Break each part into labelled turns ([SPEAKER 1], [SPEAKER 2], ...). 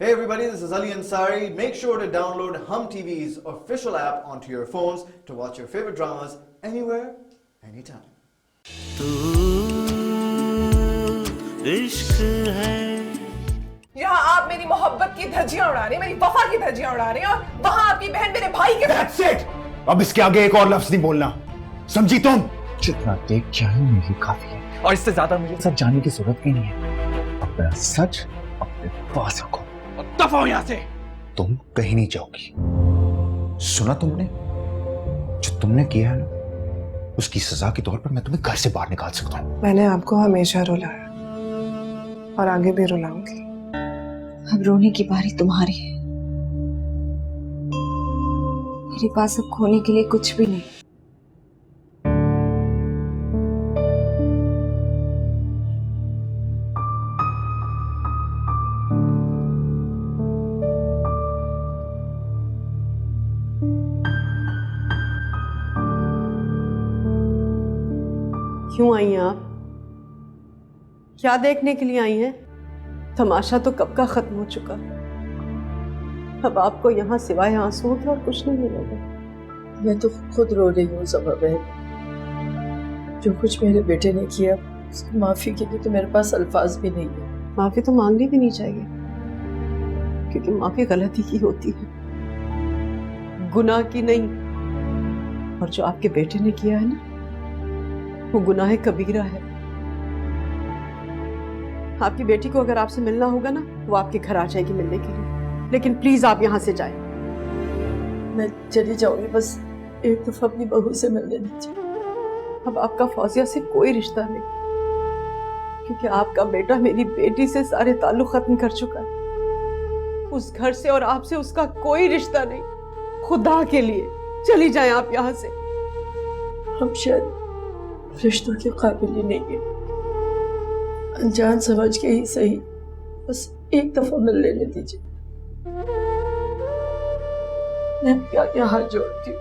[SPEAKER 1] Hey everybody, this is Ali Ansari. Make sure to download Hum TV's official app onto your phones to watch your favorite dramas anywhere, anytime.
[SPEAKER 2] तू इश्क है।
[SPEAKER 3] यहाँ आप मेरी मोहब्बत की धज्जियां उड़ा रहे हैं, मेरी वफा की धज्जियां उड़ा रहे हैं, और वहां आपकी बहन मेरे भाई के
[SPEAKER 4] That's it! अब इसके आगे एक और लफ्ज नहीं बोलना, समझी तुम?
[SPEAKER 5] जितना देख क्या है मेरे काफी है, और इससे ज्यादा मुझे सब जानने की जरूरत भी नहीं है। अपना सच अपने पास रखो और दफा हो यहाँ से। तुम कहीं नहीं जाओगी। सुना तुमने? जो तुमने किया है ना, उसकी सजा के तौर पर मैं तुम्हें घर से बाहर निकाल सकता हूँ।
[SPEAKER 3] मैंने आपको हमेशा रुलाया और आगे भी रुलाऊंगी।
[SPEAKER 6] अब रोने की बारी तुम्हारी है। मेरे पास अब खोने के लिए कुछ भी नहीं।
[SPEAKER 7] क्यों आई हैं आप? क्या देखने के लिए आई हैं? तमाशा तो कब का खत्म हो चुका। अब आपको यहाँ सिवाय आंसुओं के और कुछ नहीं मिलेगा।
[SPEAKER 8] मैं तो खुद रो रही हूँ ज़मा बहन। जो कुछ मेरे बेटे ने किया उसकी माफी के लिए तो मेरे पास अल्फाज भी नहीं है।
[SPEAKER 7] माफी तो मांगनी भी नहीं चाहिए, क्योंकि माफी गलती की होती है, गुनाह की नहीं। और जो आपके बेटे ने किया है ना, वो गुनाह कबीरा है। आपकी बेटी को अगर आपसे मिलना होगा ना, वो आपके घर आ जाएगी मिलने के लिए, लेकिन प्लीज आप यहाँ से जाएं।
[SPEAKER 8] मैं चली जाऊंगी, बस एक दफा अपनी बहू से मिलने दीजिए।
[SPEAKER 7] अब आपका फौजिया से कोई रिश्ता नहीं, क्योंकि आपका बेटा मेरी बेटी से सारे ताल्लुक खत्म कर चुका है। उस घर से और आपसे उसका कोई रिश्ता नहीं। खुदा के लिए चली जाएं आप यहाँ से।
[SPEAKER 8] हम शायद रिश्तों के काबिल ही नहीं है। अनजान समझ के ही सही, बस एक दफा मिल लेने दीजिए। मैं आपके आगे हाथ जोड़ती हूँ,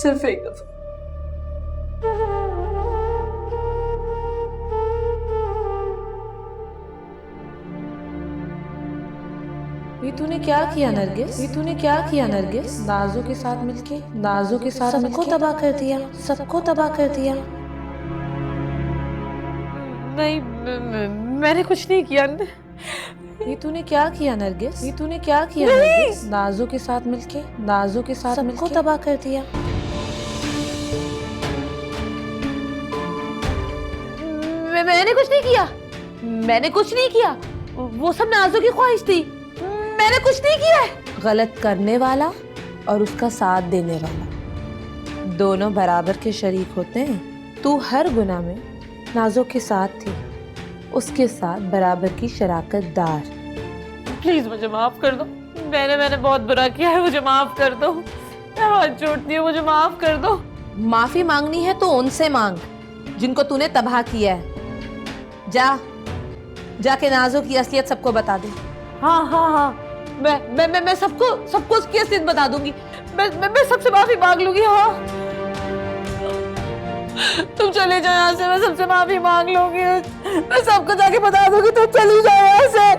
[SPEAKER 8] सिर्फ एक दफा।
[SPEAKER 9] ये तूने क्या किया नरगिस? ये तूने क्या किया नरगिस? नाजो के साथ मिलके, नाजो के साथ सबको तबाह कर दिया, सबको तबाह कर दिया।
[SPEAKER 3] नहीं, मैंने कुछ नहीं किया।
[SPEAKER 9] ये तूने क्या किया नरगिस? ये तूने क्या किया नरगिस? नाजो के साथ मिलके, नाजो के साथ सबको तबाह कर दिया।
[SPEAKER 3] मैंने कुछ नहीं किया, मैंने कुछ नहीं किया। वो सब नाजो की ख्वाहिश थी, मैंने कुछ नहीं किया है।
[SPEAKER 9] गलत करने वाला और उसका साथ देने वाला दोनों बराबर के शरीक होते हैं। तू हर गुनाह में नाजो के साथ थी, उसके साथ बराबर की शराकतदार।
[SPEAKER 3] प्लीज मुझे माफ कर दो। मैंने बहुत बुरा किया है, मुझे माफ कर दो। मैं हाथ जोड़ती हूँ, मुझे माफ कर दो।
[SPEAKER 9] माफी मांगनी है तो उनसे मांग जिनको तूने तबाह किया है। जाके नाजो की असलियत सबको बता दे।
[SPEAKER 3] हाँ, मैं सबको उसकी असलियत बता दूंगी। मैं सबसे माफी मांग लूंगी। हाँ, तुम चले जाओ यहाँ से, मैं सबसे माफी मांग लूंगी। मैं सबको जाके बता दूंगी, तुम चली जाओ यहाँ से।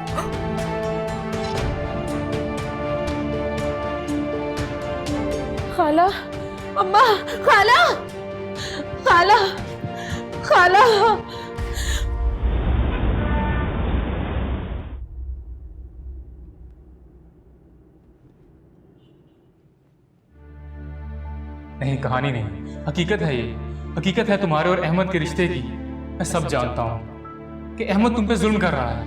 [SPEAKER 3] खाला, अम्मा, खाला, खाला, खाला।
[SPEAKER 10] नहीं, कहानी नहीं, हकीकत है। ये हकीकत है तुम्हारे और अहमद के रिश्ते की। मैं सब जानता हूं कि अहमद तुम पे जुल्म कर रहा है।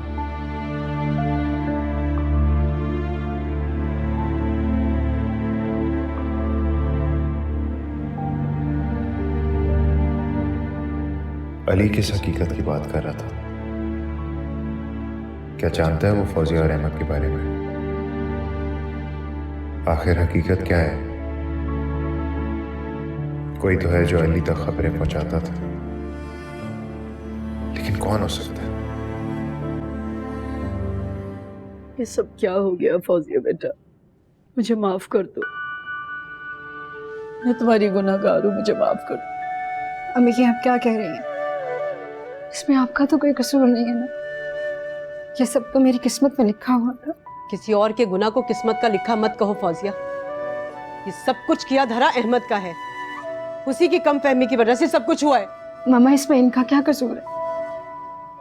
[SPEAKER 5] अली किस हकीकत की बात कर रहा था? क्या जानता है वो फौजिया और अहमद के बारे में? आखिर हकीकत क्या है? कोई तो है जो अली तक खबरें पहुंचाता था, लेकिन कौन हो सकता है?
[SPEAKER 8] ये सब क्या हो गया फौजिया बेटा? मुझे माफ कर दो, मैं तुम्हारी गुनाहगार हूँ, मुझे माफ कर दो।
[SPEAKER 6] अम्मी जी, आप क्या कह रही हैं? इसमें आपका तो कोई कसूर नहीं है ना। ये सब तो मेरी किस्मत में लिखा हुआ था।
[SPEAKER 7] किसी और के गुनाह को किस्मत का लिखा मत कहो फौजिया। ये सब कुछ किया धरा अहमद का है। उसी की कम फहमी की वजह से सब कुछ हुआ है।
[SPEAKER 6] मामा, इसमें इनका क्या कसूर है?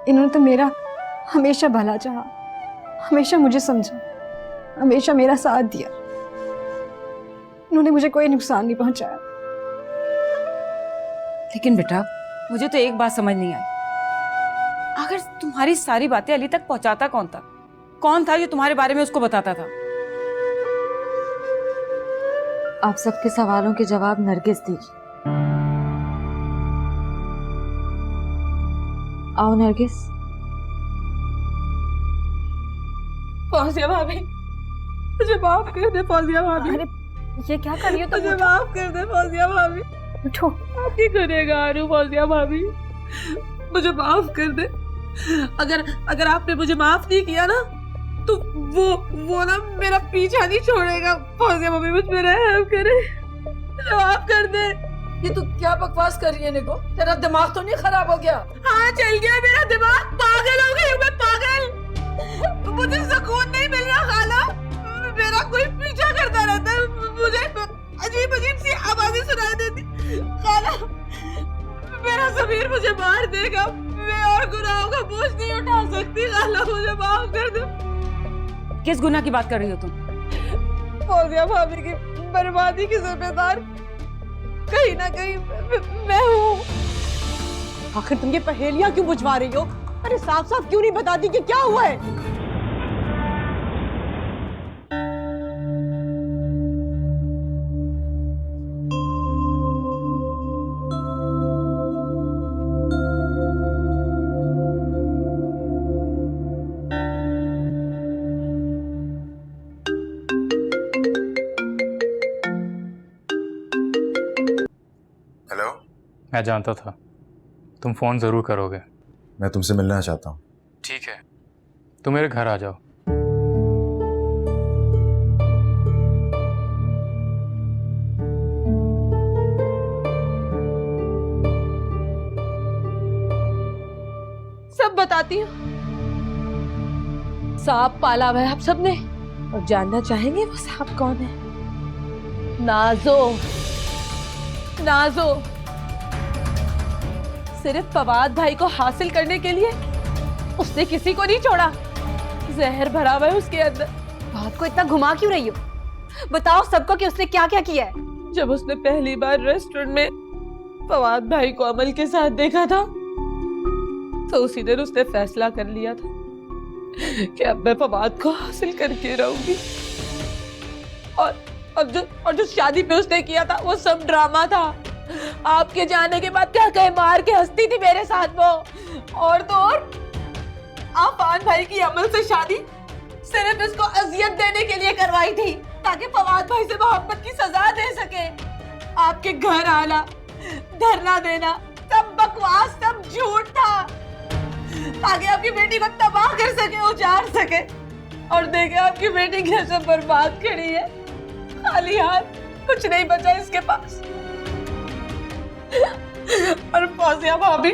[SPEAKER 6] इन्होंने तो मेरा हमेशा भला चाहा, हमेशा मुझे समझा, हमेशा मेरा साथ दिया। उन्होंने मुझे कोई नुकसान नहीं पहुंचाया।
[SPEAKER 11] लेकिन बेटा, मुझे तो एक बात समझ नहीं आई, अगर तुम्हारी सारी बातें अली तक पहुंचाता कौन था? कौन था जो तुम्हारे बारे में उसको बताता था?
[SPEAKER 9] आप सबके सवालों के जवाब नरगिस दीजिए। आओ नरगिस।
[SPEAKER 7] फौजिया भाभी, मुझे माफ कर दे फौजिया भाभी।
[SPEAKER 6] अरे ये क्या कर रही हो तुम?
[SPEAKER 7] मुझे माफ कर दे फौजिया भाभी।
[SPEAKER 6] उठो।
[SPEAKER 7] आप ही गुनहगार हूँ फौजिया भाभी, मुझे माफ कर दे। अगर आपने मुझे माफ नहीं किया ना तो वो ना मेरा पीछा नहीं छोड़ेगा। फौजिया भाभी मुझ पे रहम करे, मुझे माफ कर दे।
[SPEAKER 8] ये तू क्या बकवास कर रही है निको? तेरा दिमाग तो नहीं खराब हो गया?
[SPEAKER 7] हाँ चल गया मेरा दिमाग, पागल हो गई हूँ मैं, पागल। मुझे सुकून नहीं मिल रहा खाला, मेरा कोई पीछा करता रहता है, मुझे अजीब अजीब सी आवाजें सुनाई देती। खाला, मेरा ज़मीर मुझे मार देगा, मैं और गुनाहों का बोझ नहीं उठा सकती। खाला मुझे माफ कर दो।
[SPEAKER 11] किस गुनाह की बात कर रही हो तुम?
[SPEAKER 7] फौजिया भाभी की बर्बादी की जिम्मेदार कहीं ना कहीं मैं हूँ। आखिर तुम ये पहेलियां क्यों बुझवा रही हो? अरे साफ साफ क्यों नहीं बताती कि क्या हुआ है?
[SPEAKER 12] हेलो।
[SPEAKER 10] मैं जानता था तुम फ़ोन ज़रूर करोगे।
[SPEAKER 12] मैं तुमसे मिलना चाहता हूँ।
[SPEAKER 10] ठीक है, तुम मेरे घर आ जाओ।
[SPEAKER 3] सब बताती हूँ। सांप पाला हुआ है आप सबने,
[SPEAKER 9] और जानना चाहेंगे वो सांप कौन है?
[SPEAKER 3] नाजो। नाजो सिर्फ फवाद भाई को हासिल करने के लिए उसने किसी को नहीं छोड़ा। जहर भरा हुआ है उसके अंदर।
[SPEAKER 6] बात को इतना घुमा क्यों रही हो? बताओ सबको कि उसने क्या क्या किया है।
[SPEAKER 7] जब उसने पहली बार रेस्टोरेंट में फवाद भाई को अमल के साथ देखा था तो उसी दिन उसने फैसला कर लिया था कि अब मैं फवाद को हासिल करके रहूंगी। और जो शादी पे उसने किया था वो सब ड्रामा था। आपके जाने के बाद क्या कहे मार के हंसती थी मेरे साथ वो। और तो और आफान भाई की अमल से शादी सिर्फ इसको अजियत देने के लिए करवाई थी ताकि फवाद भाई से मोहब्बत की सजा दे सके। आपके घर आना, धरना देना सब बकवास, सब झूठ था ताकि आपकी बेटी को तबाह कर सके, उजाड़ सके। और देखे आपकी बेटी कैसे बर्बाद खड़ी है, खाली हाथ, कुछ नहीं बचा इसके पास। और फौजिया भाभी,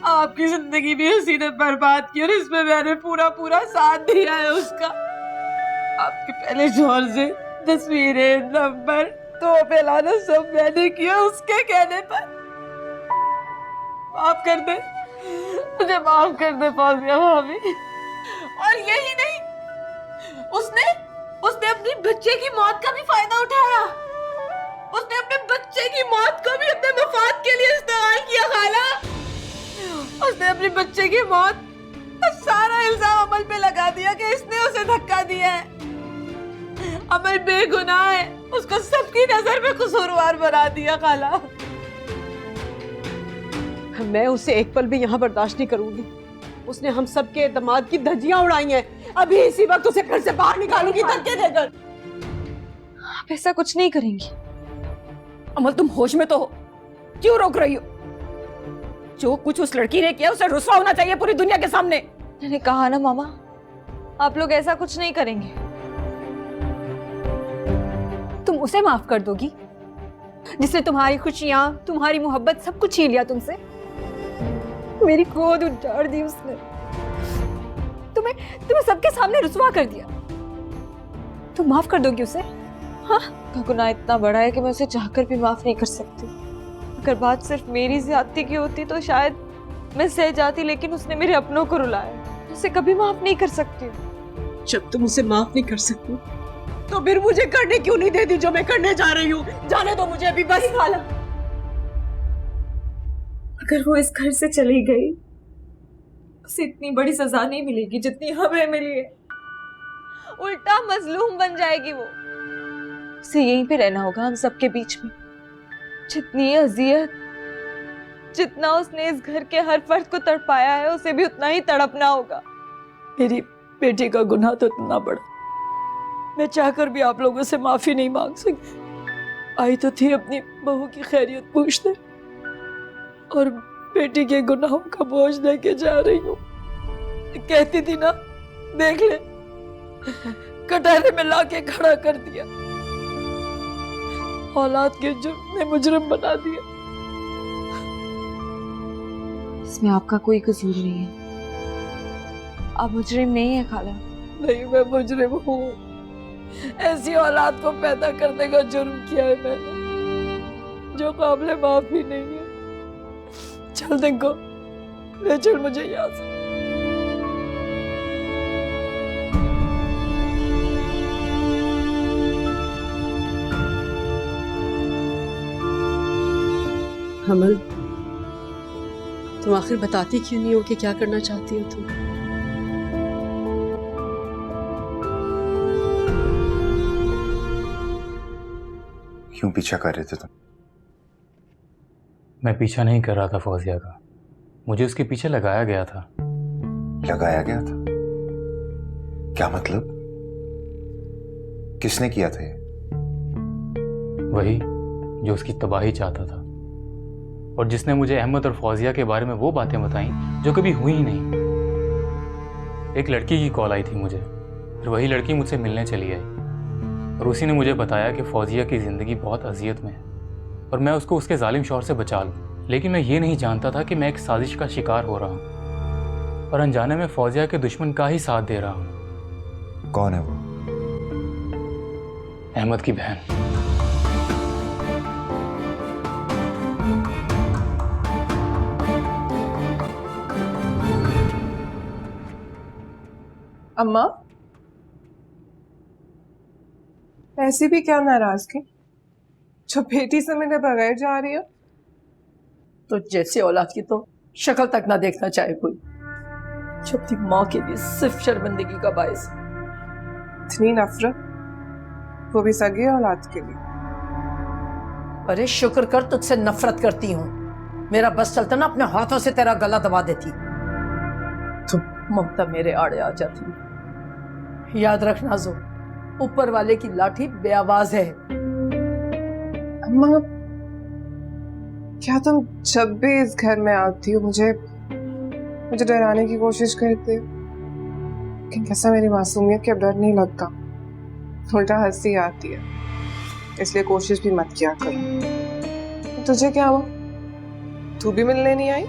[SPEAKER 7] आपकी जिंदगी भी उसी ने बर्बाद की और इसमें मैंने पूरा पूरा साथ दिया है उसका। आपके पहले जोर से तस्वीरें, नंबर, तोहफे लाना सब मैंने किया उसके कहने पर। माफ कर दे मुझे, माफ कर दे फौजिया भाभी। और यही नहीं, उसने अपनी बच्चे की मौत का भी फायदा उठाया। उसने अपने बच्चे की मौत को भी अपने मफाद के लिए इस्तेमाल किया। खाला, उसने अपने बच्चे की मौत का सारा इल्जाम अमल पे लगा दिया कि इसने उसे धक्का दिया है। अमल बेगुनाह है, उसको सबकी नजर में कसूरवार बना दिया। खाला, मैं उसे एक पल भी यहाँ बर्दाश्त नहीं करूंगी। उसने हम सबके एतमाद की धज्जियां उड़ाई हैं। अभी इसी वक्त उसे घर से बाहर निकालूंगी धक्के देकर।
[SPEAKER 6] आप ऐसा कुछ नहीं करेंगी।
[SPEAKER 11] अमल, तुम होश में तो हो, क्यों रोक रही हो? जो कुछ उस लड़की ने किया उसे रुस्वा होना चाहिए पूरी दुनिया के सामने।
[SPEAKER 6] मैंने कहा ना मामा, आप लोग ऐसा कुछ नहीं करेंगे। तुम उसे माफ कर दोगी जिसने तुम्हारी खुशियां, तुम्हारी मोहब्बत सब कुछ छीन लिया तुमसे। मेरी गोद उजाड़ दी उसने। तुम तुम्हें सबके सामने रुसवा कर दिया। तुम माफ कर दोगी उसे? हाँ,
[SPEAKER 7] का गुनाह इतना बड़ा है कि मैं उसे चाहकर भी माफ नहीं कर सकती। अगर बात सिर्फ मेरी ज्यादती की होती तो शायद मैं सह जाती, लेकिन उसने मेरे अपनों को रुलाया। उसे कभी माफ नहीं कर सकती।
[SPEAKER 8] जब तुम उसे माफ नहीं कर सकती तो फिर मुझे करने क्यों नहीं देती जो मैं करने जा रही हूँ? जाने दो मुझे अभी बस।
[SPEAKER 6] खाला, अगर वो इस घर से चली गई उसे इतनी बड़ी सजा नहीं मिलेगी जितनी हमें मिली है।
[SPEAKER 7] उल्टा मजलूम बन जाएगी वो। उसे यहीं पे रहना होगा हम सबके बीच में। जितनी अजियत, जितना उसने इस घर के हर फर्द को तड़पाया है, उसे भी उतना ही तड़पना होगा।
[SPEAKER 8] मेरी बेटी का गुनाह तो इतना बड़ा, मैं चाहकर भी आप लोगों से माफी नहीं मांग सकती। आई तो थी अपनी बहू की खैरियत पूछने और बेटी के गुनाहों का बोझ लेके जा रही हूँ। कहती थी ना, देख ले, कटहरे में लाके खड़ा कर दिया। औलाद के जुर्म ने मुजरिम बना दिया।
[SPEAKER 7] इसमें आपका कोई कसूर नहीं है। आप मुजरिम नहीं है खाला।
[SPEAKER 8] नहीं, मैं मुजरिम हूँ। ऐसी औलाद को पैदा करने का जुर्म किया है मैंने जो काबिले माफी नहीं है। चल देखो, ले चल मुझे यहाँ से। अमल, तुम आखिर बताती क्यों नहीं हो कि क्या करना चाहती हो तुम?
[SPEAKER 12] क्यों पीछा कर रहे थे तुम?
[SPEAKER 10] मैं पीछा नहीं कर रहा था फौजिया का, मुझे उसके पीछे लगाया गया था।
[SPEAKER 12] लगाया गया था? क्या मतलब? किसने किया था ये?
[SPEAKER 10] वही जो उसकी तबाही चाहता था और जिसने मुझे अहमद और फौजिया के बारे में वो बातें बताई जो कभी हुई ही नहीं। एक लड़की की कॉल आई थी मुझे, फिर वही लड़की मुझसे मिलने चली आई और उसी ने मुझे बताया कि फौजिया की ज़िंदगी बहुत अजियत में है और मैं उसको उसके जालिम शौहर से बचा लूँ। लेकिन मैं ये नहीं जानता था कि मैं एक साजिश का शिकार हो रहा हूँ और अनजाने में फौजिया के दुश्मन का ही साथ दे रहा हूँ।
[SPEAKER 12] कौन है वो?
[SPEAKER 10] अहमद की बहन।
[SPEAKER 13] अम्मा, ऐसी भी क्या नाराजगी जो बेटी से मिले बगैर जा रही हो?
[SPEAKER 8] तो जैसे औलाद की तो शक्ल तक ना देखना चाहे कोई, जो अपनी माँ के लिए सिर्फ शर्मिंदगी का बायस।
[SPEAKER 13] इतनी नफरत, वो भी सगी औलाद के लिए।
[SPEAKER 8] अरे शुक्र कर तुझसे नफरत करती हूँ। मेरा बस चलता ना अपने हाथों से तेरा गला दबा देती। तुम ममता मेरे आड़े आ जाती। याद रख नाज़ो, ऊपर वाले की लाठी बेआवाज है।
[SPEAKER 13] अम्मा, क्या तुम जब भी इस घर में आती हो मुझे डराने की कोशिश करते हो? लेकिन कैसा मेरी मासूमियत के अब डर नहीं लगता, उल्टा हंसी आती है। इसलिए कोशिश भी मत किया करो। तुझे क्या हुआ? तू भी मिलने नहीं आई?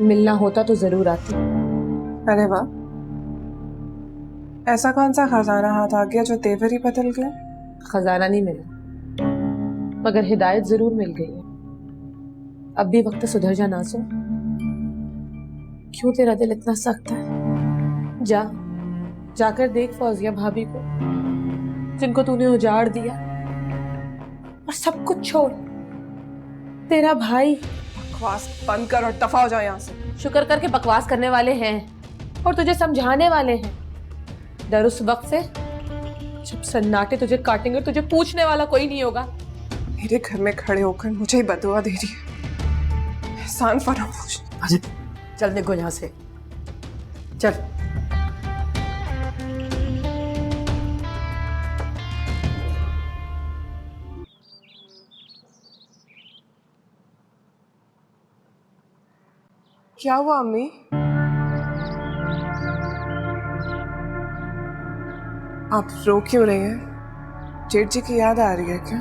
[SPEAKER 9] मिलना होता तो जरूर आती।
[SPEAKER 13] अरे वाह, ऐसा कौन सा खजाना हाथ आ गया जो तेवर ही बदल गया?
[SPEAKER 9] खजाना नहीं मिला, मगर हिदायत जरूर मिल गई है। अब भी वक्त सुधर जा नाज़ो। क्यों तेरा दिल इतना सख्त है? जाकर देख फौजिया भाभी को, जिनको तूने उजाड़ दिया और सब कुछ छोड़ तेरा भाई।
[SPEAKER 13] बकवास बंद कर और दफा हो जाए यहाँ से।
[SPEAKER 9] शुक्र करके बकवास करने वाले हैं और तुझे समझाने वाले हैं। डर उस वक्त से जब सन्नाटे तुझे काटेंगे, तुझे पूछने वाला कोई नहीं होगा।
[SPEAKER 13] मेरे घर में खड़े होकर मुझे ही बदुआ दे रही है। एहसान फरामोश।
[SPEAKER 8] चल निकल यहाँ से, चल।
[SPEAKER 13] क्या हुआ अम्मी? आप रो क्यों रही हैं? जेठ जी की याद आ रही है क्या?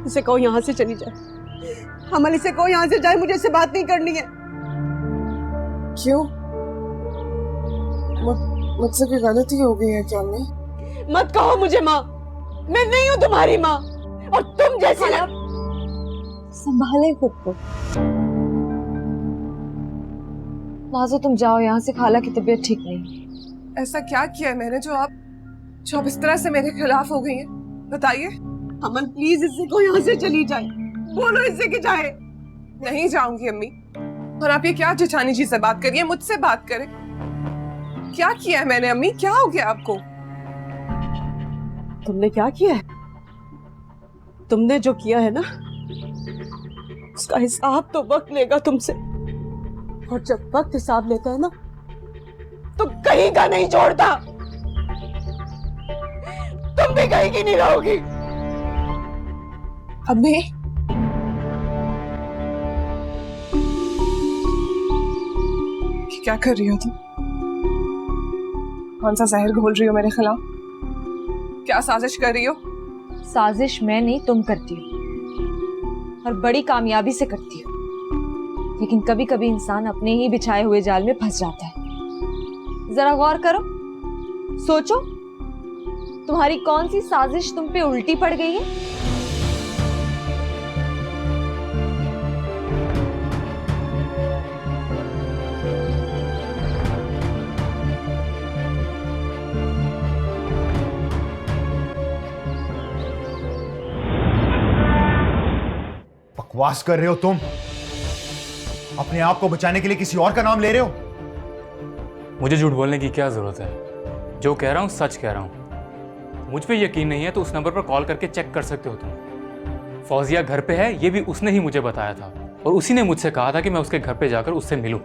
[SPEAKER 8] इसे कहो यहाँ से चली जाए। अमल, इसे कहो यहाँ से जाए, मुझे इससे बात नहीं करनी है।
[SPEAKER 13] क्यों? मुझसे कोई गलती हो गई है क्या अम्मी?
[SPEAKER 7] मत कहो मुझे माँ, मैं नहीं हूँ तुम्हारी माँ, और तुम जैसी
[SPEAKER 6] संभाले खुद को। नाज़ो तुम जाओ यहाँ से, खाला की तबीयत ठीक नहीं।
[SPEAKER 13] ऐसा क्या किया है मैंने जो आप इस तरह से मेरे खिलाफ हो गई है? बताइए।
[SPEAKER 7] अमन प्लीज इससे को यहाँ से चली जाए, बोलो इससे कि जाए।
[SPEAKER 13] नहीं जाऊंगी अम्मी। और आप ये क्या जिठानी जी से बात करिए, मुझसे बात करें। क्या किया है मैंने अम्मी? क्या हो गया आपको?
[SPEAKER 7] तुमने क्या किया है? तुमने जो किया है ना, उसका हिसाब तो वक्त लेगा तुमसे, और जब वक्त हिसाब लेता है ना तो कहीं का नहीं छोड़ता। तुम भी कहीं की नहीं रहोगी।
[SPEAKER 13] अम्मी, क्या कर रही हो तुम? कौन सा जहर घोल रही हो मेरे खिलाफ? क्या साजिश कर रही हो?
[SPEAKER 6] साजिश मैं नहीं, तुम करती हो, और बड़ी कामयाबी से करती हो। लेकिन कभी कभी इंसान अपने ही बिछाए हुए जाल में फंस जाता है। जरा गौर करो, सोचो, तुम्हारी कौन सी साजिश तुम पे उल्टी पड़ गई है?
[SPEAKER 4] बकवास कर रहे हो तुम? अपने आप को बचाने के लिए किसी और का नाम ले रहे हो?
[SPEAKER 10] मुझे झूठ बोलने की क्या जरूरत है? जो कह रहा हूँ सच कह रहा हूँ। मुझ पे यकीन नहीं है तो उस नंबर पर कॉल करके चेक कर सकते हो तुम। फौजिया घर पे है, ये भी उसने ही मुझे बताया था, और उसी ने मुझसे कहा था कि मैं उसके घर पे जाकर उससे मिलूं।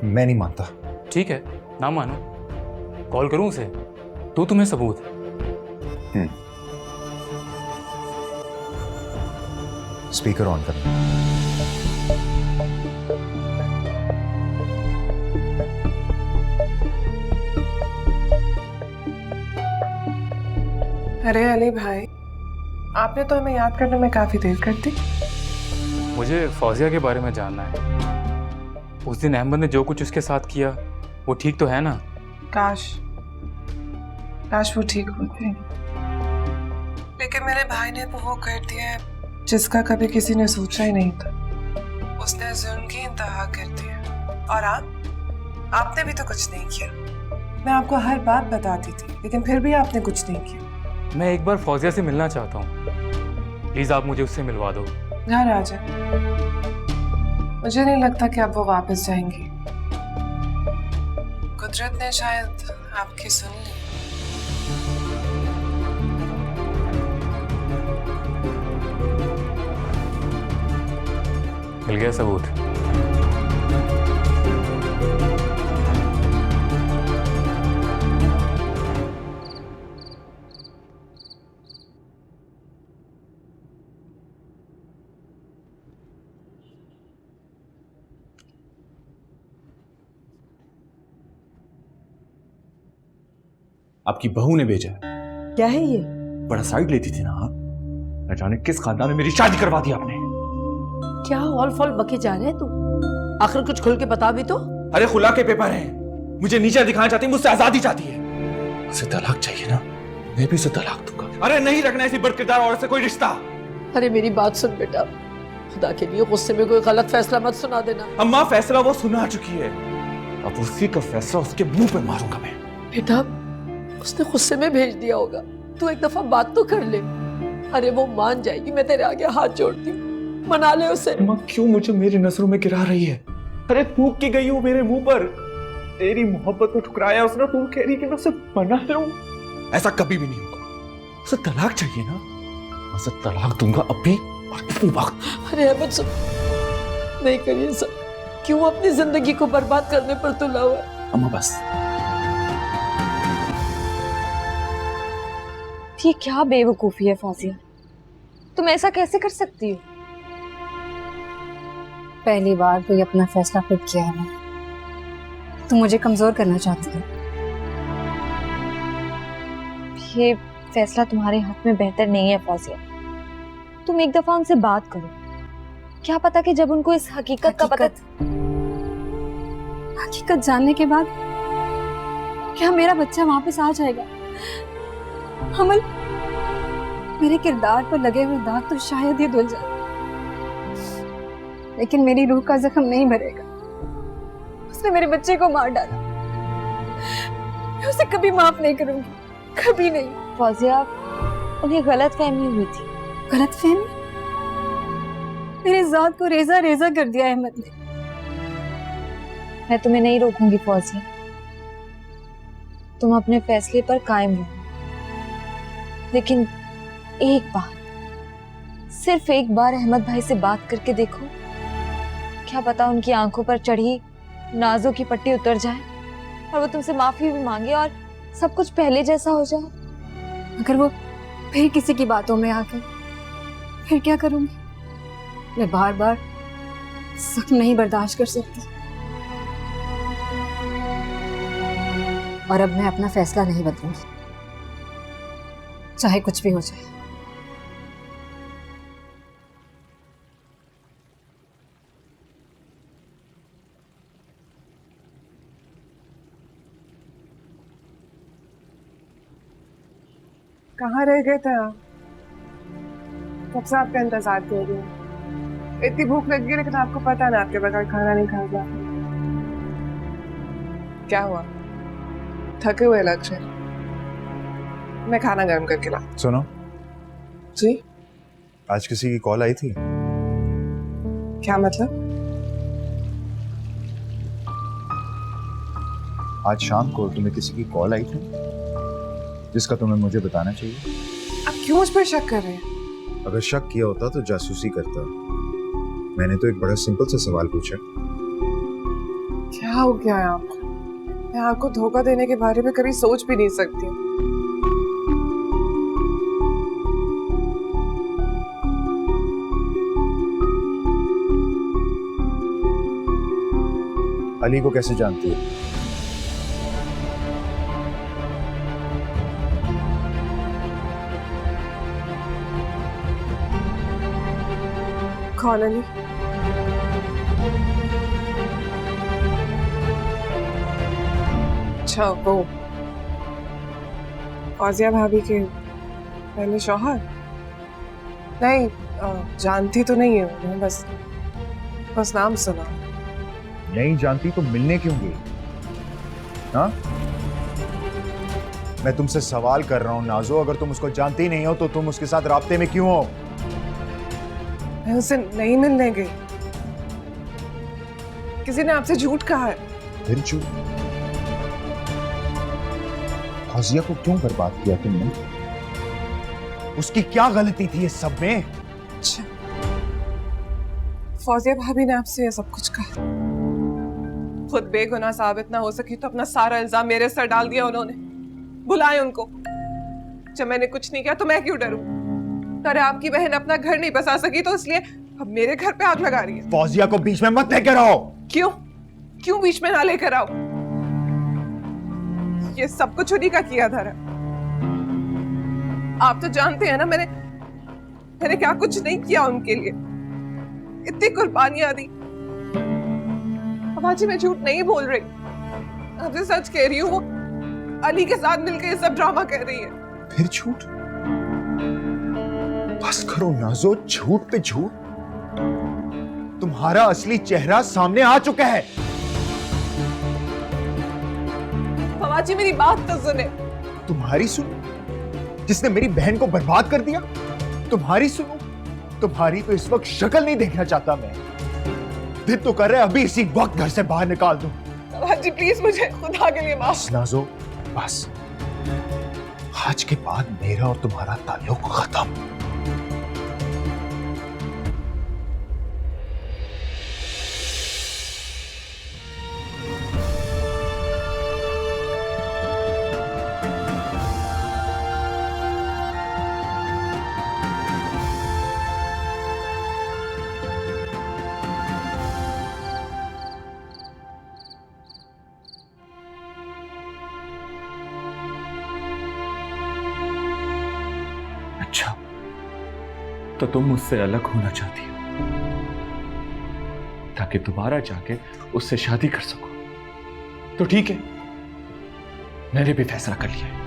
[SPEAKER 12] मैं नहीं मानता।
[SPEAKER 10] ठीक है, ना मानो, कॉल करूं उसे, तो तुम्हें सबूत।
[SPEAKER 12] स्पीकर ऑन करना।
[SPEAKER 13] अरे अली भाई, आपने तो हमें याद करने में काफी देर कर दी।
[SPEAKER 10] मुझे फौजिया के बारे में जानना है। उस दिन अहमद ने जो कुछ उसके साथ किया वो ठीक तो है ना?
[SPEAKER 13] काश वो ठीक होते, लेकिन मेरे भाई ने तो वो कर दिया है जिसका कभी किसी ने सोचा ही नहीं था। उसने जुल्म की इंतहा कर दिया। और आपने भी तो कुछ नहीं किया। मैं आपको हर बात बताती थी, लेकिन फिर भी आपने कुछ नहीं किया।
[SPEAKER 10] मैं एक बार फौजिया से मिलना चाहता हूँ, प्लीज आप मुझे उससे मिलवा दो।
[SPEAKER 13] घर आ जाए। मुझे नहीं लगता कि अब वो वापस जाएंगी। कुदरत ने शायद आपकी सुन ली।
[SPEAKER 10] मिल गया सबूत।
[SPEAKER 5] आपकी बहू ने भेजा है।
[SPEAKER 7] क्या है ये?
[SPEAKER 5] बड़ा साइड लेती थी ना आप। न जाने किस खानदान में मेरी शादी करवा दी आपने।
[SPEAKER 8] क्या हॉल फॉल बके जा रहे हैं तू? आखिर कुछ खुल के बता भी तो।
[SPEAKER 5] अरे खुला के पेपर हैं। मुझे नीचे दिखाना चाहती है, मुझसे आजादी चाहती है। उसे तलाक चाहिए ना, मैं भी उसे तलाक दूंगा। अरे नहीं रखना ऐसी बदकिरदार औरत से कोई रिश्ता।
[SPEAKER 8] अरे मेरी बात सुन बेटा, खुदा के लिए गुस्से में कोई गलत फैसला मत सुना देना।
[SPEAKER 5] अम्मा फैसला वो सुना चुकी है, अब उसी का फैसला उसके मुंह पे मारूंगा मैं।
[SPEAKER 8] बेटा उसने गुस्से में भेज दिया होगा, तू एक दफा बात तो कर ले। अरे वो मान जाएगी, मैं तेरे आगे हाथ जोड़ती हूँ, मना ले उसे।
[SPEAKER 5] माँ क्यों मुझे मेरी नजरों में गिरा रही है? अरे थूक के गई हूँ मेरे मुंह पर। तेरी मोहब्बत को ठुकराया उसने, तुम कह रही कि मैं उसे मना लूं? ऐसा कभी भी नहीं होगा। उसे तलाक चाहिए ना, उसे तलाक दूंगा अभी और इसी वक्त।
[SPEAKER 8] अरे अहमद सुन, नहीं करिए सब। क्यों अपनी जिंदगी को बर्बाद करने पर तुला हुआ?
[SPEAKER 5] अम्मा बस।
[SPEAKER 6] ये क्या बेवकूफी है फौजिया, तुम ऐसा कैसे कर सकती हो? पहली बार कोई अपना फैसला खुद किया है, तुम मुझे कमजोर करना चाहती हो। ये फैसला तुम्हारे हाथ में बेहतर नहीं है फौजिया। तुम एक दफा उनसे बात करो, क्या पता कि जब उनको इस हकीकत का पता। हकीकत जानने के बाद क्या मेरा बच्चा वापस आ जाएगा? अमल, मेरे किरदार पर लगे हुए दाग तो शायद ही धुल जाए, लेकिन मेरी रूह का जख्म नहीं भरेगा। उसने मेरे बच्चे को मार डाला, मैं उसे कभी माफ नहीं करूंगी, कभी नहीं।
[SPEAKER 9] फौजिया, उन्हें गलतफहमी हुई थी।
[SPEAKER 6] गलतफहमी? मेरे जात को रेजा रेजा कर दिया अहमद ने।
[SPEAKER 9] मैं तुम्हें नहीं रोकूंगी फौजिया, तुम अपने फैसले पर कायम रहो, लेकिन एक बार, सिर्फ एक बार अहमद भाई से बात करके देखो। क्या पता उनकी आंखों पर चढ़ी नाजों की पट्टी उतर जाए और वो तुमसे माफी भी मांगे और सब कुछ पहले जैसा हो जाए।
[SPEAKER 6] अगर वो फिर किसी की बातों में आके, फिर क्या करूंगी? मैं बार बार जख्म नहीं बर्दाश्त कर सकती, और अब मैं अपना फैसला नहीं बदलूंगी, चाहे कुछ भी हो जाए।
[SPEAKER 13] कहाँ रह गए थे आप? कब से आपका इंतजार कर रही हूँ। इतनी भूख लग गई, लेकिन आपको पता ना आपके बगैर खाना नहीं खाएगा। क्या हुआ? थके हुए लग रहे। मैं खाना गर्म करके ला।
[SPEAKER 12] सुनो
[SPEAKER 13] जी,
[SPEAKER 12] आज किसी की कॉल आई थी?
[SPEAKER 13] क्या मतलब?
[SPEAKER 12] आज शाम को तुम्हें किसी की कॉल आई थी जिसका तुम्हें मुझे बताना चाहिए।
[SPEAKER 13] आप क्यों मुझ पर शक कर रहे हैं?
[SPEAKER 12] अगर शक किया होता तो जासूसी करता। मैंने तो एक बड़ा सिंपल सा सवाल पूछा।
[SPEAKER 13] क्या हो गया है आपको? मैं आपको धोखा देने के बारे में कभी सोच भी नहीं सकती।
[SPEAKER 12] अली को कैसे जानती हो?
[SPEAKER 13] कौन अली? अच्छा, वो फौजिया भाभी के पहले शौहर? नहीं, जानती तो नहीं है उन्हें, बस नाम सुना।
[SPEAKER 12] नहीं जानती तो मिलने क्यों गई? हाँ, मैं तुमसे सवाल कर रहा हूं नाजो, अगर तुम उसको जानती नहीं हो तो तुम उसके साथ राब्ते में क्यों हो?
[SPEAKER 13] मैं उसे नहीं मिलने गई। किसी ने आपसे झूठ कहा है।
[SPEAKER 12] फिर झूठ? फौजिया को क्यों बर्बाद किया तुमने? उसकी क्या गलती थी इस सब में?
[SPEAKER 13] अच्छा, फौजिया भाभी ने आपसे ये सब कुछ कहा। खुद बेगुनाह साबित ना हो सकी तो अपना सारा इल्जाम मेरे सर डाल दिया उन्होंने। बुलाए उनको। जब मैंने कुछ नहीं किया तो मैं क्यों डरूं? अरे आपकी बहन अपना घर नहीं बसा सकी तो इसलिए अब मेरे घर पे आग लगा रही है।
[SPEAKER 12] फौजिया को बीच में मत लेकर आओ।
[SPEAKER 13] क्यों? क्यों बीच में ना लेकर आओ? ये सब कुछ उन्हीं का किया था। आप तो जानते हैं ना मैंने क्या कुछ नहीं किया उनके लिए। इतनी कुर्बानियां दी। अब आज मैं झूठ नहीं बोल रही, आपसे सच कह रही हूँ। वो अली के साथ मिलकर ये सब ड्रामा कर रही है।
[SPEAKER 12] फिर झूठ? बस करो नाजो, झूठ पे झूठ। तुम्हारा असली चेहरा सामने आ चुका है।
[SPEAKER 13] फवाजी मेरी बात तो सुने।
[SPEAKER 12] तुम्हारी सुनो, जिसने मेरी बहन को बर्बाद कर दिया? तुम्हारी सुनो? तुम्हारी तो इस वक्त शक्ल नहीं देखना चाहता मैं। दिल तो कर रहा है अभी इसी वक्त घर से बाहर निकाल दूं।
[SPEAKER 13] फवाजी प्लीज मुझे खुदा के लिए माफ।
[SPEAKER 12] नाजो बस, आज के बाद मेरा और तुम्हारा ताल्लुक खत्म।
[SPEAKER 5] अच्छा, तो तुम मुझसे अलग होना चाहती हो ताकि दोबारा जाके उससे शादी कर सको। तो ठीक है, मैंने भी फैसला कर लिया है।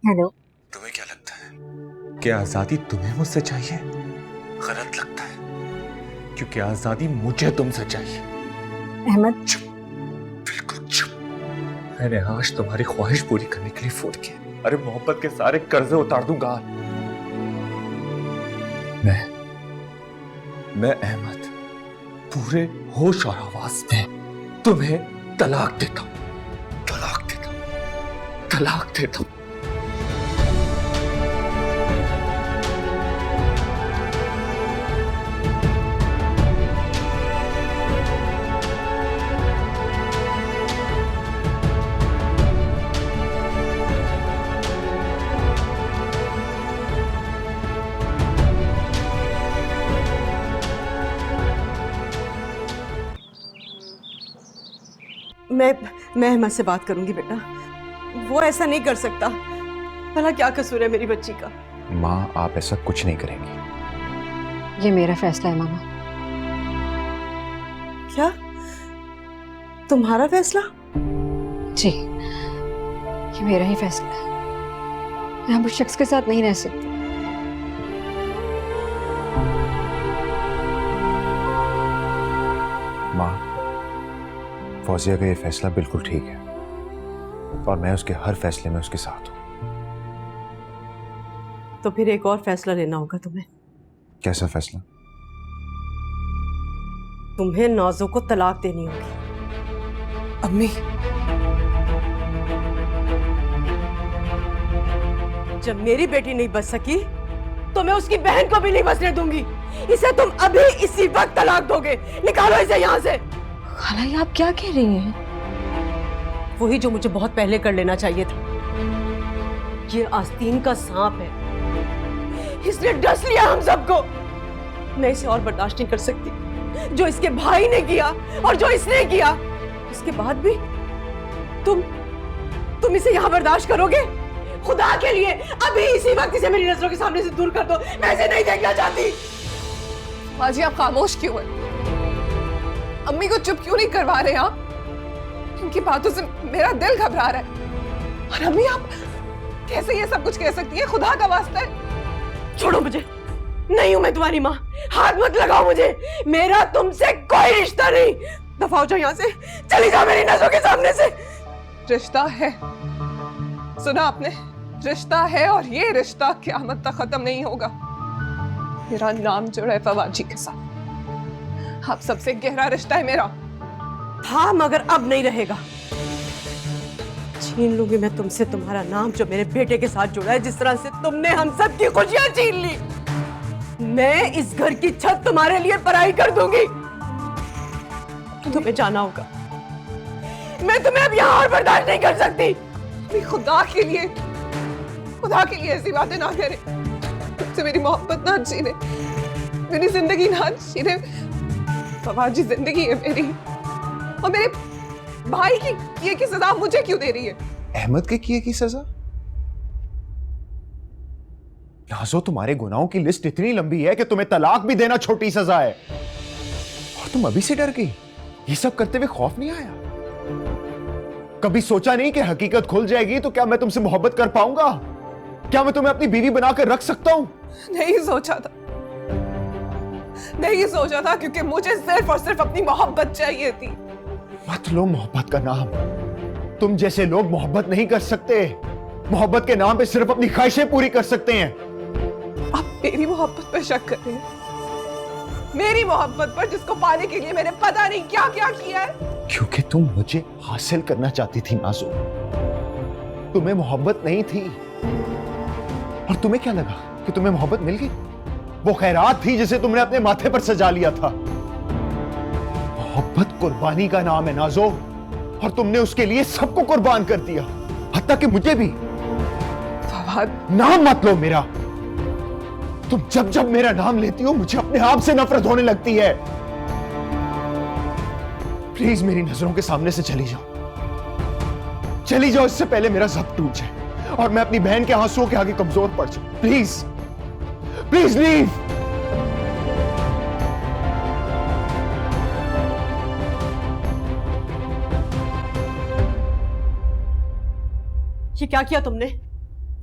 [SPEAKER 6] हेलो।
[SPEAKER 5] तुम्हें क्या लगता है कि आजादी तुम्हें मुझसे चाहिए? गलत लगता है, क्योंकि आजादी मुझे तुमसे चाहिए।
[SPEAKER 6] अहमद,
[SPEAKER 5] बिल्कुल चुप। मैंने आज तुम्हारी ख्वाहिश पूरी करने के लिए फोन किया। अरे मोहब्बत के सारे कर्जे उतार दूंगा। मैं अहमद पूरे होश और आवाज में तुम्हें तलाक देता हूं, तलाक देता हूं, तलाक देता हूं।
[SPEAKER 7] मैं अहमद से बात करूंगी बेटा, वो ऐसा नहीं कर सकता। भला क्या कसूर है मेरी बच्ची का?
[SPEAKER 12] माँ, आप ऐसा कुछ नहीं करेंगी।
[SPEAKER 6] ये मेरा फैसला है मामा।
[SPEAKER 7] क्या? तुम्हारा फैसला?
[SPEAKER 6] जी, ये मेरा ही फैसला है। मैं अब उस शख्स के साथ नहीं रह सकती।
[SPEAKER 12] माँ, फौजिया का ये फैसला बिल्कुल ठीक है और मैं उसके हर फैसले में उसके साथ हूं।
[SPEAKER 7] तो फिर एक और फैसला लेना होगा तुम्हें।
[SPEAKER 12] कैसा फैसला?
[SPEAKER 7] तुम्हें नाज़ो को तलाक देनी होगी।
[SPEAKER 13] अम्मी,
[SPEAKER 7] जब मेरी बेटी नहीं बच सकी तो मैं उसकी बहन को भी नहीं बचने दूंगी। इसे तुम अभी इसी वक्त तलाक दोगे। निकालो इसे यहाँ से।
[SPEAKER 6] खाला, ये आप क्या कह रही हैं?
[SPEAKER 7] वही जो मुझे बहुत पहले कर लेना चाहिए था। ये आस्तीन का सांप है, इसने डस लिया हम सबको। मैं इसे और बर्दाश्त नहीं कर सकती। जो इसके भाई ने किया और जो इसने किया, इसके बाद भी तुम इसे यहाँ बर्दाश्त करोगे? खुदा के लिए अभी इसी वक्त इसे मेरी नजरों के सामने से दूर कर दो। मैं इसे नहीं देखना चाहती।
[SPEAKER 13] माँ जी, आप खामोश क्यों हैं? अम्मी को चुप क्यों नहीं करवा रहे आप? इनकी बातों से मेरा दिल घबरा रहा है। और अम्मी, आप कैसे ये सब कुछ कह सकती हैं? खुदा का वास्ता है,
[SPEAKER 7] छोड़ो मुझे। नहीं हूं मैं तुम्हारी माँ। हाथ मत लगाओ मुझे। मेरा तुमसे कोई रिश्ता नहीं। दफा हो जाओ यहाँ से। चली जाओ मेरी नजरों के सामने से।
[SPEAKER 13] रिश्ता है, सुना आपने? रिश्ता है और ये रिश्ता क़यामत तक खत्म नहीं होगा। मेरा नाम जुड़ा है फवाद जी के साथ। आप सबसे गहरा रिश्ता है मेरा।
[SPEAKER 7] हाँ, मगर अब नहीं रहेगा। छीन लूंगी मैं तुमसे तुम्हारा नाम जो मेरे बेटे के साथ जुड़ा है, जिस तरह से तुमने हम सब की खुशियां छीन ली। मैं इस घर की छत तुम्हारे लिए पराई कर दूंगी। तुम्हें जाना होगा। मैं तुम्हें अब यहाँ और बर्दाश्त नहीं कर सकती।
[SPEAKER 13] खुदा के लिए ऐसी बातें ना करें। तुमसे मेरी मोहब्बत ना छीने, मेरी जिंदगी ना छीने। फवाद जी जिंदगी है मेरी, और मेरे भाई की किए की सजा मुझे क्यों दे रही है?
[SPEAKER 12] अहमद के किए की सजा? नाज़ो, तुम्हारे गुनाहों की लिस्ट इतनी लंबी है कि तुम्हें तलाक भी देना छोटी सजा है, और तुम अभी से डर गई। ये सब करते हुए खौफ नहीं आया? कभी सोचा नहीं कि हकीकत खुल जाएगी तो क्या मैं तुमसे मोहब्बत कर पाऊंगा? क्या मैं तुम्हें अपनी बीवी बनाकर रख सकता हूं?
[SPEAKER 13] नहीं सोचा था, क्योंकि मुझे सिर्फ और सिर्फ अपनी मोहब्बत चाहिए थी।
[SPEAKER 12] मत लो मोहब्बत का नाम। तुम जैसे लोग मोहब्बत नहीं कर सकते। मोहब्बत के नाम पे सिर्फ अपनी ख्वाहिशें पूरी कर सकते हैं।
[SPEAKER 13] आप मेरी मोहब्बत पर शक कर रहे हैं? मेरी मोहब्बत पर, जिसको पाने के लिए मैंने पता नहीं क्या क्या किया है।
[SPEAKER 12] क्योंकि तुम मुझे हासिल करना चाहती थी नाज़ो। तुम्हें मोहब्बत नहीं थी, और तुम्हें क्या लगा कि तुम्हें मोहब्बत मिल गई? वो खैरात थी जिसे तुमने अपने माथे पर सजा लिया था। मोहब्बत कुर्बानी का नाम है नाज़ो, और तुमने उसके लिए सबको कुर्बान कर दिया, हत्ता कि मुझे भी।
[SPEAKER 13] फवाद,
[SPEAKER 12] नाम मत लो मेरा। तुम जब जब मेरा नाम लेती हो मुझे अपने आप से नफरत होने लगती है। प्लीज मेरी नजरों के सामने से चली जाओ, चली जाओ, इससे पहले मेरा सब टूट जाए और मैं अपनी बहन के आंसुओं के आगे कमजोर पड़ जाऊं। Please please leave.
[SPEAKER 7] ये क्या किया तुमने?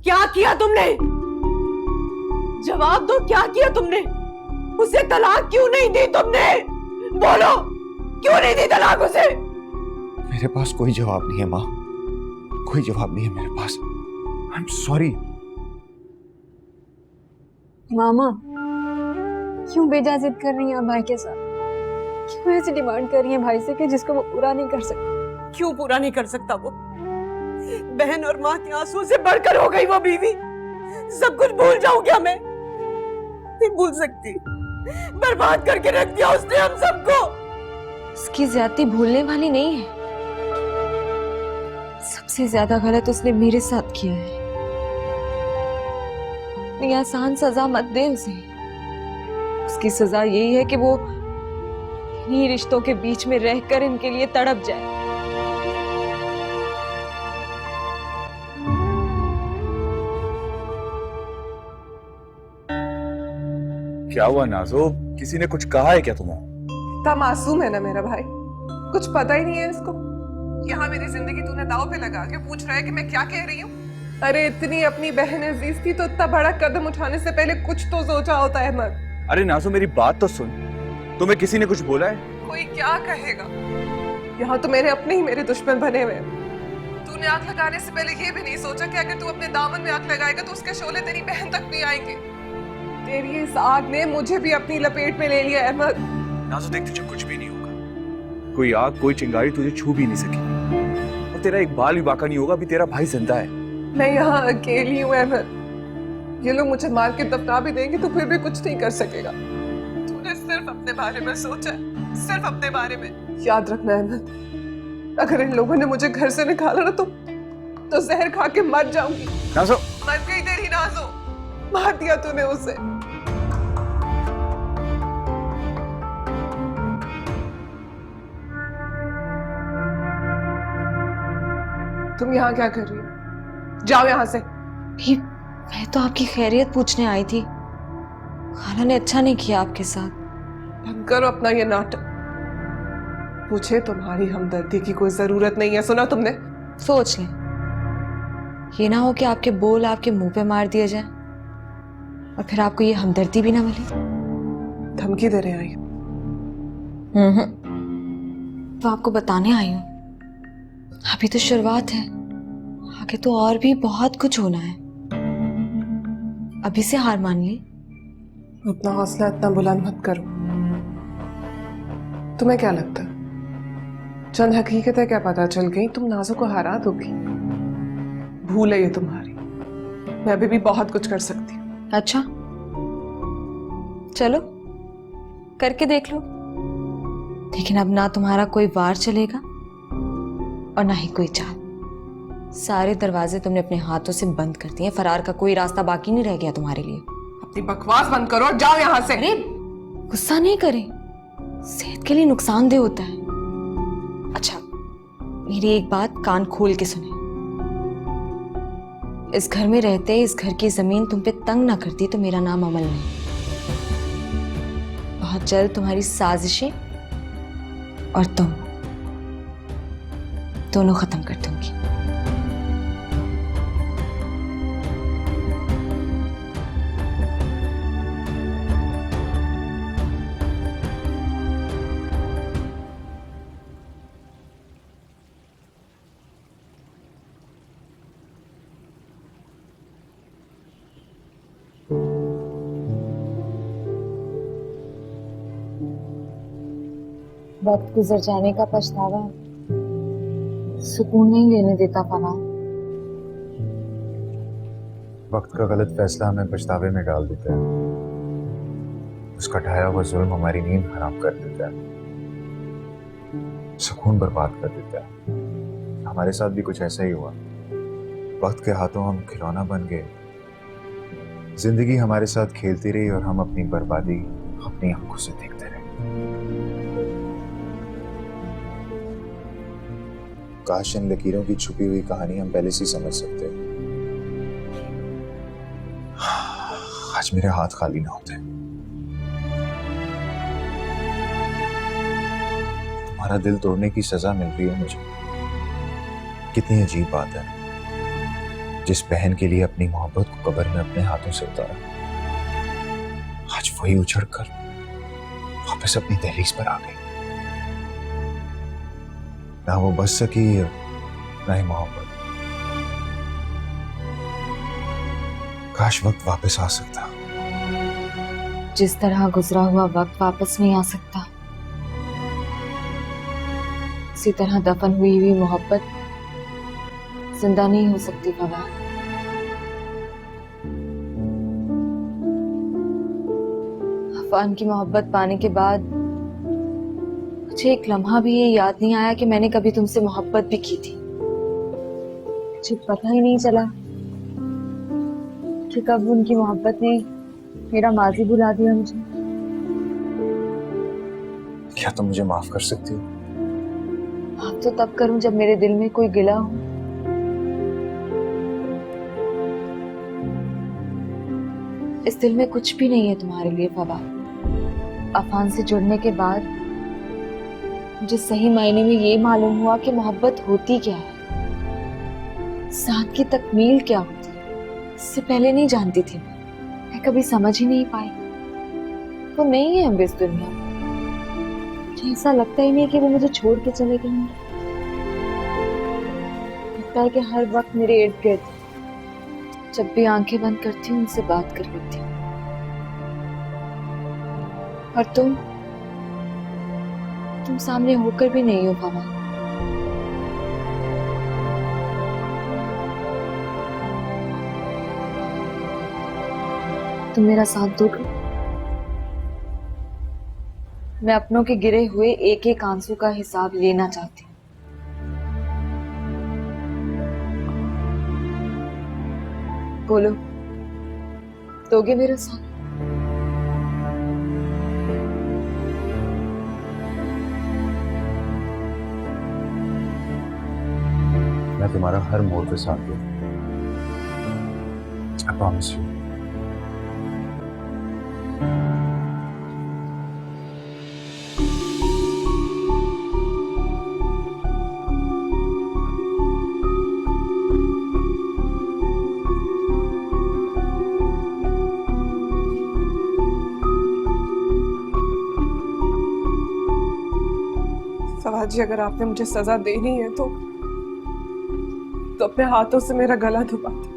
[SPEAKER 7] क्या किया तुमने? जवाब दो, क्या किया तुमने? उसे तलाक क्यों नहीं दी तुमने? बोलो, क्यों नहीं दी तलाक उसे?
[SPEAKER 12] मेरे पास कोई जवाब नहीं है माँ, कोई जवाब नहीं है मेरे पास। I am sorry.
[SPEAKER 6] मामा, क्यों बेजा जिद कर रही हैं आप भाई के साथ? क्यों ऐसी डिमांड कर रही हैं भाई से कि जिसको वो पूरा नहीं कर सकता?
[SPEAKER 7] क्यों पूरा नहीं कर सकता वो? बहन और माँ के आंसू से बढ़कर हो गई वो बीवी। सब कुछ भूल जाऊं क्या मैं? नहीं भूल सकती। बर्बाद करके रख दिया उसने हम सबको।
[SPEAKER 6] उसकी ज्यादती भूलने वाली नहीं है। सबसे ज्यादा गलत उसने मेरे साथ किया है। इतनी आसान सजा मत दे उसे। उसकी सजा यही है कि वो इन्हीं रिश्तों के बीच में रहकर इनके लिए तड़प जाए।
[SPEAKER 5] क्या हुआ नाज़ो? किसी ने कुछ कहा है क्या तुम्हें?
[SPEAKER 13] इतना मासूम है ना मेरा भाई, कुछ पता ही नहीं है इसको। यहाँ मेरी जिंदगी तूने दाव पे लगा के पूछ रहा है कि मैं क्या कह रही हूँ। अरे इतनी अपनी बहन अजीज थी तो इतना बड़ा कदम उठाने से पहले कुछ तो सोचा होता है अहमद।
[SPEAKER 5] अरे नाज़ो मेरी बात तो सुन, तुम्हें किसी ने कुछ बोला है?
[SPEAKER 13] कोई क्या कहेगा, यहाँ तो मेरे अपने ही मेरे दुश्मन बने हुए हैं। तूने आग लगाने से पहले ये भी नहीं सोचा कि अगर तू अपने दामन में आग लगाएगा तो उसके शोले तेरी बहन तक भी आएंगे। तेरी इस आग ने मुझे भी अपनी लपेट में ले लिया अहमद।
[SPEAKER 5] नाज़ो देख, तुझे कुछ भी नहीं होगा। कोई आग, कोई चिंगारी तुझे छू भी नहीं सकेगी और तेरा एक बाल भी बाका नहीं होगा। अभी तेरा भाई जिंदा है।
[SPEAKER 13] मैं यहाँ अकेली हूँ अहमद। ये लोग मुझे मार के दफना भी देंगे तो फिर भी कुछ नहीं कर सकेगा। तूने सिर्फ अपने बारे में सोचा है, सिर्फ अपने बारे में। याद रखना अहमद, अगर इन लोगों ने मुझे घर से निकाला ना तो जहर खा के मर जाऊंगी।
[SPEAKER 5] नाज़ो,
[SPEAKER 13] मर गई तेरी नाज़ो, मार दिया तूने उसे। तुम यहाँ क्या कर रही हो? जाओ यहाँ से।
[SPEAKER 6] मैं तो आपकी खैरियत पूछने आई थी। खाला ने अच्छा नहीं किया आपके साथ।
[SPEAKER 13] बंद करो अपना ये नाटक। मुझे तुम्हारी हमदर्दी की कोई जरूरत नहीं है, सुना तुमने?
[SPEAKER 6] सोच लें, ये ना हो कि आपके बोल आपके मुंह पे मार दिए जाए और फिर आपको ये हमदर्दी भी ना मिले।
[SPEAKER 13] धमकी दे रहे आई?
[SPEAKER 6] तो आपको बताने आई हूँ, अभी तो शुरुआत है, आगे तो और भी बहुत कुछ होना है। अभी से हार मान ली।
[SPEAKER 13] अपना हौसला इतना बुलंद मत करो। तुम्हें क्या लगता है चंद हकीकतें क्या पता चल गई तुम नाज़ो को हरा दोगी? भूल है ये तुम्हारी। मैं अभी भी बहुत कुछ कर सकती हूँ।
[SPEAKER 6] अच्छा, चलो करके देख लो। लेकिन अब ना तुम्हारा कोई वार चलेगा और ना ही कोई चाल। सारे दरवाजे तुमने अपने हाथों से बंद कर दिए। फरार का कोई रास्ता बाकी नहीं रह गया तुम्हारे लिए।
[SPEAKER 13] अपनी बकवास बंद करो और जाओ यहाँ से।
[SPEAKER 6] अरे गुस्सा नहीं करें, सेहत के लिए नुकसानदेह होता है। अच्छा, मेरी एक बात कान खोल के सुने। इस घर में रहते इस घर की जमीन तुम पे तंग ना करती तो मेरा नाम अमल नहीं। बहुत जल्द तुम्हारी साजिशें और तुम दोनों खत्म कर दूंगी। वक्त गुजर जाने का पछतावा सुकून नहीं लेने देता फरार।
[SPEAKER 12] वक्त का गलत फैसला हमें पछतावे में डाल देता है। उसका ढाया हुआ जुल्म हमारी नींद हराम कर देता है, सुकून बर्बाद कर देता है। हमारे साथ भी कुछ ऐसा ही हुआ। वक्त के हाथों हम खिलौना बन गए। जिंदगी हमारे साथ खेलती रही और हम अपनी बर्बादी अपनी आंखों से देखते रहे। काश इन लकीरों की छुपी हुई कहानी हम पहले से ही समझ सकते। आज मेरे हाथ खाली ना होते। तुम्हारा दिल तोड़ने की सजा मिल रही है मुझे। कितनी अजीब बात है, जिस बहन के लिए अपनी मोहब्बत को कब्र में अपने हाथों से उतारा, आज वही उछड़कर वापस अपनी दहलीज पर आ गई। ना वो बच सकी, ना ही मोहब्बत। काश वक्त वापस आ सकता।
[SPEAKER 6] जिस तरह गुजरा हुआ वक्त वापस नहीं आ सकता, उसी तरह दफन हुई हुई मोहब्बत जिंदा नहीं हो सकती फवाद। अफान की मोहब्बत पाने के बाद मुझे एक लम्हा भी ये याद नहीं आया कि मैंने कभी तुमसे मोहब्बत भी की थी। मुझे पता ही नहीं चला कि कब उनकी मोहब्बत ने मेरा माजी भुला दिया मुझे।
[SPEAKER 12] क्या तुम मुझे माफ कर सकती हो?
[SPEAKER 6] माफ तो तब करूं जब मेरे दिल में कोई गिला हो। इस दिल में कुछ भी नहीं है तुम्हारे लिए फवाद। अफान से जुड़ने के बाद मुझे सही मायने में ये मालूम हुआ कि मोहब्बत होती क्या है, साथ की तकमील क्या होती है। इससे पहले नहीं जानती थी मैं कभी समझ ही नहीं पाई। वो नहीं है अब इस दुनिया में। मुझे ऐसा लगता ही नहीं कि वो मुझे छोड़ के चले गए। लगता है कि हर वक्त मेरे इर्द गिर्द, जब भी आंखें बंद करती हूँ उनसे बात कर लेती हूँ। और तुम सामने होकर भी नहीं हो फवाद। तुम मेरा साथ दोगे? मैं अपनों के गिरे हुए एक एक आंसू का हिसाब लेना चाहती हूँ। बोलो, दोगे मेरा साथ?
[SPEAKER 12] मैं तुम्हारा हर मोड़ पे साथ दूं। I promise you.
[SPEAKER 13] फवाद जी, अगर आपने मुझे सजा देनी है तो अपने हाथों से मेरा गला दबा दो,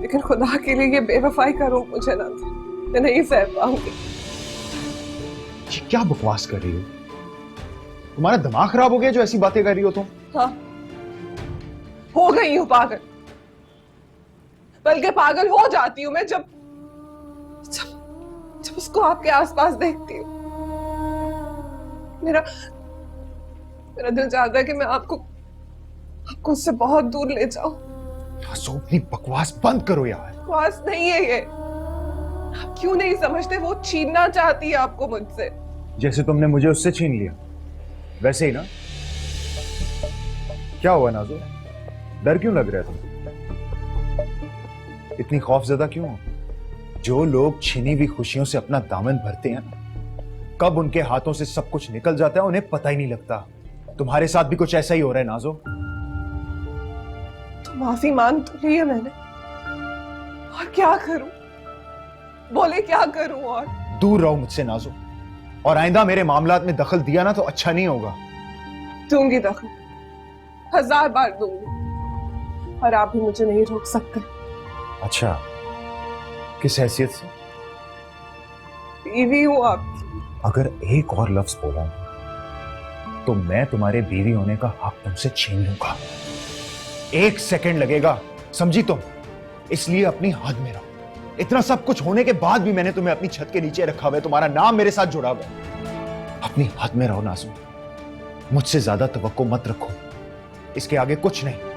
[SPEAKER 13] लेकिन खुदा के लिए ये बेवफाई का रूप मुझे ना दे। मैं नहीं सह पाऊंगी।
[SPEAKER 12] ये क्या बकवास कर रही हो? तुम्हारा दिमाग खराब हो गया जो ऐसी बातें कर रही हो तुम?
[SPEAKER 13] हाँ, हो गई हूँ पागल। बल्कि पागल हो जाती हूँ मैं जब जब जब उसको आपके आसपास देखती हूँ। मेरा दिल चाहता है कि मैं आपको उससे बहुत दूर ले जाऊं।
[SPEAKER 12] अपनी बकवास बंद करो यार।
[SPEAKER 13] बकवास नहीं है ये। आप क्यों नहीं समझते? वो छीनना चाहती है आपको मुझसे।
[SPEAKER 12] जैसे तुमने मुझे उससे छीन लिया वैसे ही ना। क्या हुआ नाज़ो? डर क्यों लग रहा है तुमको? इतनी खौफजदा क्यों हो? जो लोग छीनी हुई खुशियों से अपना दामन भरते हैं, कब उनके हाथों से सब कुछ निकल जाता है उन्हें पता ही नहीं लगता। तुम्हारे साथ भी कुछ ऐसा ही हो रहा है नाज़ो।
[SPEAKER 13] तो माफी मांग तो ली है मैंने, और क्या करूं? बोले क्या करूं? और
[SPEAKER 12] दूर रहो मुझसे नाज़ो, और आइंदा मेरे मामलात में दखल दिया ना तो अच्छा नहीं होगा।
[SPEAKER 13] दूंगी दखल, 1000 बार दूंगी, और आप भी मुझे नहीं रोक सकते।
[SPEAKER 12] अच्छा, किस हैसियत से?
[SPEAKER 13] बीवी हूं आपकी।
[SPEAKER 12] अगर एक और लफ्ज बोला तो मैं तुम्हारे बीवी होने का हक तुमसे छीन लूंगा। 1 सेकंड लगेगा, समझी तुम? इसलिए अपनी हद में रहो। इतना सब कुछ होने के बाद भी मैंने तुम्हें अपनी छत के नीचे रखा हुआ है, तुम्हारा नाम मेरे साथ जुड़ा हुआ है। अपनी हद में रहो नाज़ो, मुझसे ज्यादा तवक्को मत रखो। इसके आगे कुछ नहीं।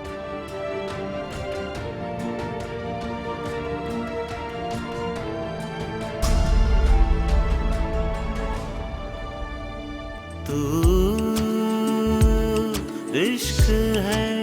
[SPEAKER 2] तू इश्क है